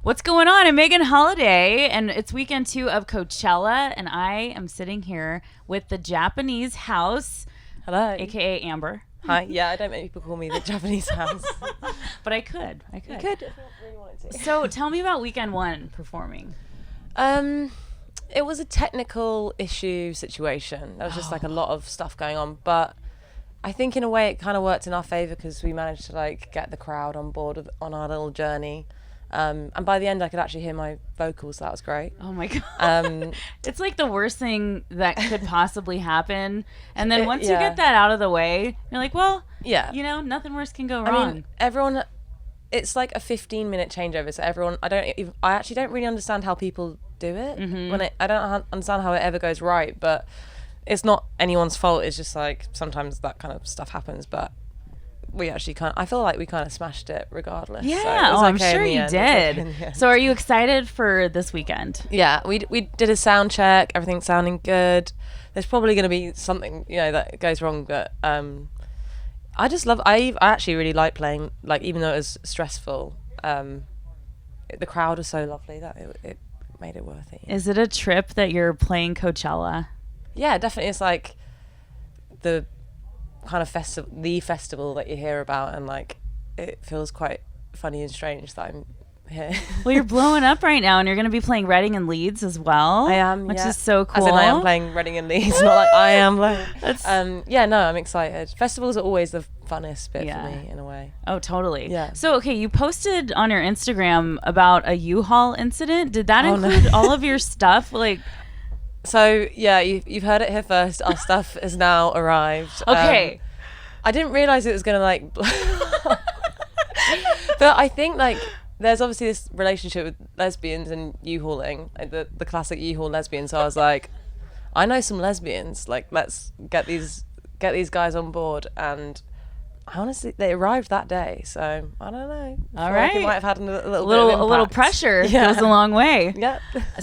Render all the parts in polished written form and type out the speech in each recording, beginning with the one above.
What's going on? I'm Megan Holiday, and it's weekend 2 of Coachella, and I am sitting here with the Japanese house. Hello. AKA Amber. Hi. Yeah, I don't make people call me the Japanese house. But I could. You could if you really wanted to. So tell me about weekend 1 performing. It was a technical issue situation. There was just like a lot of stuff going on, but I think in a way it kind of worked in our favor because we managed to like get the crowd on board on our little journey. And by the end I could actually hear my vocals, so that was great. Oh my God. It's like the worst thing that could possibly happen. And then once you get that out of the way, you're like, well, you know, nothing worse can go wrong. I mean, everyone, it's like a 15-minute changeover, so everyone, I actually don't really understand how people do it. I don't understand how it ever goes right, but it's not anyone's fault. It's just like sometimes that kind of stuff happens, but we actually I feel like we kind of smashed it regardless. Yeah, so it was I'm okay sure in the you end. did. So are you excited for this weekend? Yeah, we did a sound check. Everything's sounding good. There's probably going to be something, you know, that goes wrong, but I just love. I actually really like playing. Like, even though it was stressful, the crowd was so lovely that it made it worth it. Is it a trip that you're playing Coachella? Yeah, definitely. It's like the kind of festival that you hear about, and like it feels quite funny and strange that I'm here. Well, you're blowing up right now, and you're going to be playing Reading and Leeds as well. I am, which is so cool. As in I am playing Reading and Leeds, not like I am playing. Yeah, no, I'm excited. Festivals are always the funnest bit for me in a way. Oh, totally. Yeah. So, okay, you posted on your Instagram about a U-Haul incident. Did that include all of your stuff? Like, so yeah, you've heard it here first. Our stuff has now arrived. Okay. I didn't realize it was gonna like, but I think like there's obviously this relationship with lesbians and U-hauling, like the classic U-haul lesbian. So I was like, I know some lesbians. Like, let's get these guys on board. And honestly, they arrived that day. So I don't know. All right. Like it might have had a little bit of impact. A little pressure goes a long way. Yeah.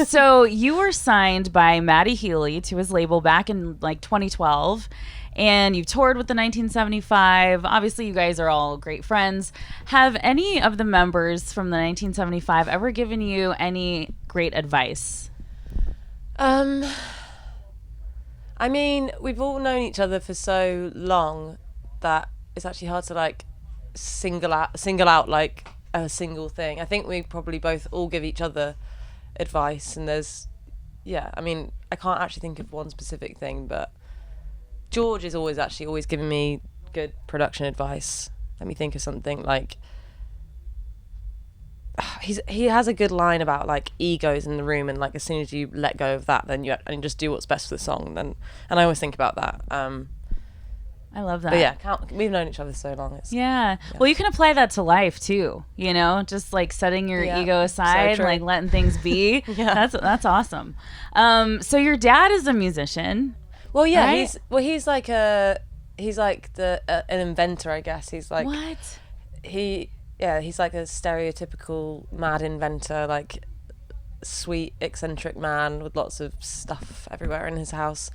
So you were signed by Matty Healy to his label back in like 2012. And you've toured with the 1975. Obviously, you guys are all great friends. Have any of the members from the 1975 ever given you any great advice? I mean, we've all known each other for so long that it's actually hard to like single out like a single thing. I think we probably both all give each other advice, and I mean, I can't actually think of one specific thing, but George is always giving me good production advice. Let me think of something. Like, he has a good line about like egos in the room, and like as soon as you let go of that, then you just do what's best for the song. And I always think about that. I love that. But yeah, we've known each other so long. Yeah. Well, you can apply that to life too. You know, just like setting your ego aside, like letting things be. That's awesome. So your dad is a musician. Well, yeah, right? he's like an inventor, I guess. He's like what? He's like a stereotypical mad inventor, like sweet eccentric man with lots of stuff everywhere in his house.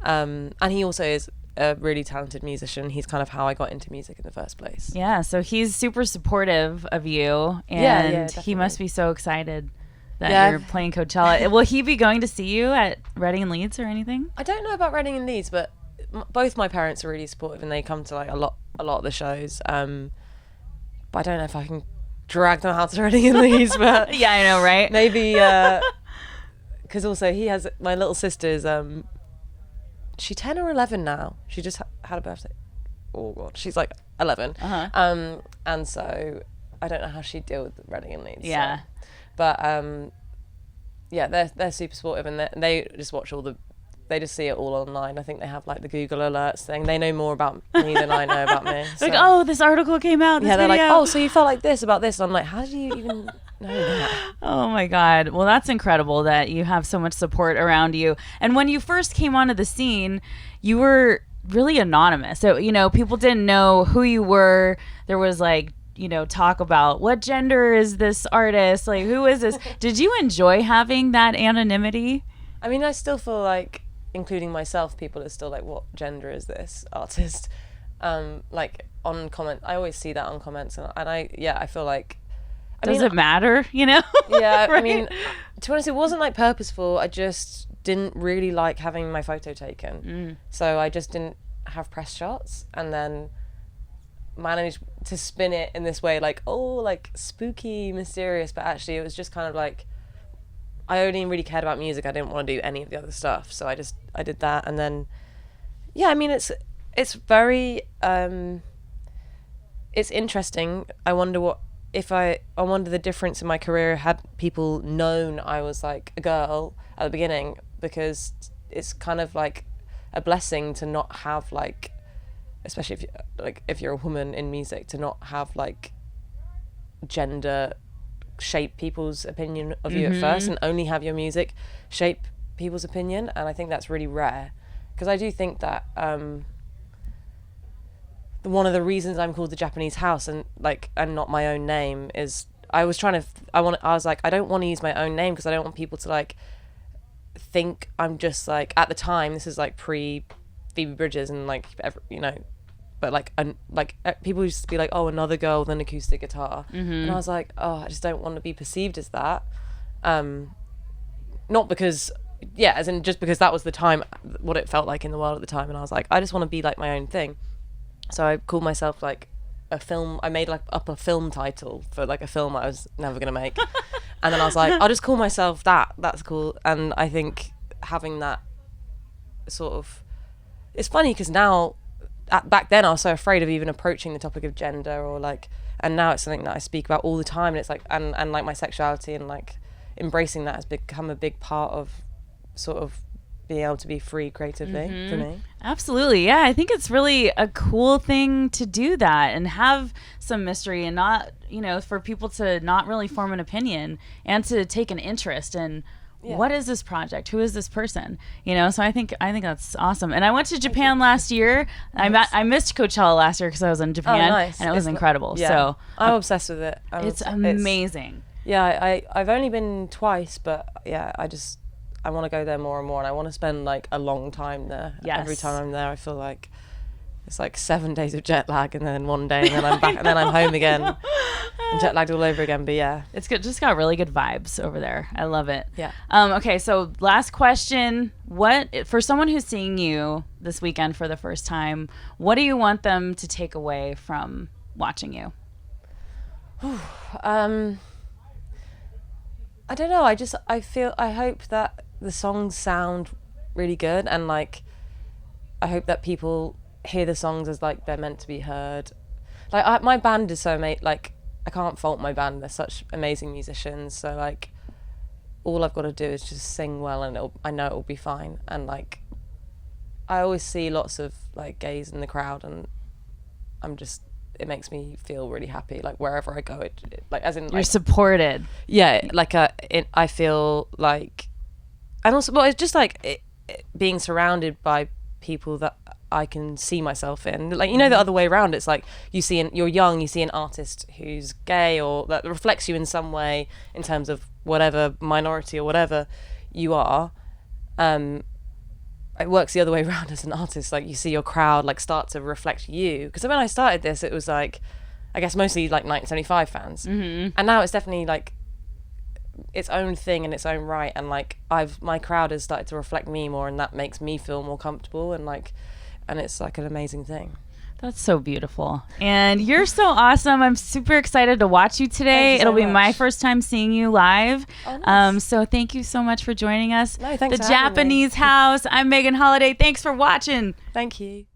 And he also is a really talented musician. He's kind of how I got into music in the first place. Yeah, so he's super supportive of you, and he must be so excited that you're playing Coachella. Will he be going to see you at Reading and Leeds or anything? I don't know about Reading and Leeds, but both my parents are really supportive, and they come to like a lot of the shows. But I don't know if I can drag them out to Reading and Leeds. But yeah, I know, right? Maybe because also he has my little sister's. She's 10 or 11 now. She just had a birthday. Oh god, she's like 11. And so I don't know how she'd deal with Reading and Leeds. Yeah. So. But they're super supportive, and they just watch they just see it all online. I think they have like the Google alerts thing. They know more about me than I know about me. So. Like, oh, this article came out. This they're video. like, oh, so you felt like this about this. And I'm like, how did you even know that? Oh my God. Well, that's incredible that you have so much support around you. And when you first came onto the scene, you were really anonymous. So, you know, people didn't know who you were. There was like, you know, talk about what gender is this artist? Like, who is this? Did you enjoy having that anonymity? I mean, I still feel like, including myself, people are still like, what gender is this artist? Like on comment, I always see that on comments, and I feel like Does it matter, Yeah, right? I mean, to be honest, it wasn't like purposeful. I just didn't really like having my photo taken. So I just didn't have press shots, and then managed to spin it in this way, like, oh, like spooky, mysterious, but actually it was just kind of like, I only really cared about music. I didn't want to do any of the other stuff. So I did that. And then, yeah, I mean, it's very, it's interesting. I wonder I wonder the difference in my career had people known I was like a girl at the beginning, because it's kind of like a blessing to not have like, especially if you're a woman in music, to not have like gender shape people's opinion of you at first, and only have your music shape people's opinion. And I think that's really rare, because I do think that one of the reasons I'm called the Japanese House and not my own name is I was like, I don't want to use my own name, because I don't want people to like think I'm just like, at the time, this is like pre Phoebe Bridgers and like but people used to be like, oh, another girl with an acoustic guitar, and I was like, oh, I just don't want to be perceived as that. Not because, as in just because that was the time, what it felt like in the world at the time, and I was like, I just want to be like my own thing. So I called myself like a film. I made up a film title for like a film I was never gonna make, and then I was like, I'll just call myself that. That's cool. And I think having that sort of, it's funny because now, back then I was so afraid of even approaching the topic of gender or like, and now it's something that I speak about all the time, and it's like, and like my sexuality, and like embracing that has become a big part of sort of being able to be free creatively for me. Absolutely. Yeah, I think it's really a cool thing to do that and have some mystery, and not, for people to not really form an opinion and to take an interest in what is this project? Who is this person? So I think that's awesome. And I went to Japan last year. Nice. I missed Coachella last year because I was in Japan, and it was incredible. Yeah. So I'm obsessed with it. It's amazing. I've only been twice, but I want to go there more and more, and I want to spend like a long time there. Yes. Every time I'm there, I feel like it's like 7 days of jet lag, and then one day, and then I'm back, and then I'm home again, and jet lagged all over again. But yeah, it's good. Just got really good vibes over there. I love it. Yeah. Okay, so last question: for someone who's seeing you this weekend for the first time, what do you want them to take away from watching you? I don't know. I hope that the songs sound really good, and like I hope that people hear the songs as like they're meant to be heard. Like my band is so amazing. Like I can't fault my band. They're such amazing musicians. So like all I've got to do is just sing well, and I know it'll be fine. And like I always see lots of like gays in the crowd, and it makes me feel really happy. Like wherever I go, it like, as in like, you're supported. Yeah, like I feel like, and also, well, it's just like being surrounded by people that I can see myself in. Like, the other way around, it's like you're young, you see an artist who's gay or that reflects you in some way in terms of whatever minority or whatever you are. It works the other way around as an artist. Like you see your crowd like start to reflect you. Because when I started this, it was like, I guess mostly like 1975 fans, and now it's definitely like its own thing in its own right. And like my crowd has started to reflect me more, and that makes me feel more comfortable, and it's like an amazing thing. That's so beautiful. And you're so awesome. I'm super excited to watch you today. You so It'll be much. my first time seeing you live. Oh, nice. So thank you so much for joining us. No, thanks The for having me. Japanese House. I'm Megan Holiday. Thanks for watching. Thank you.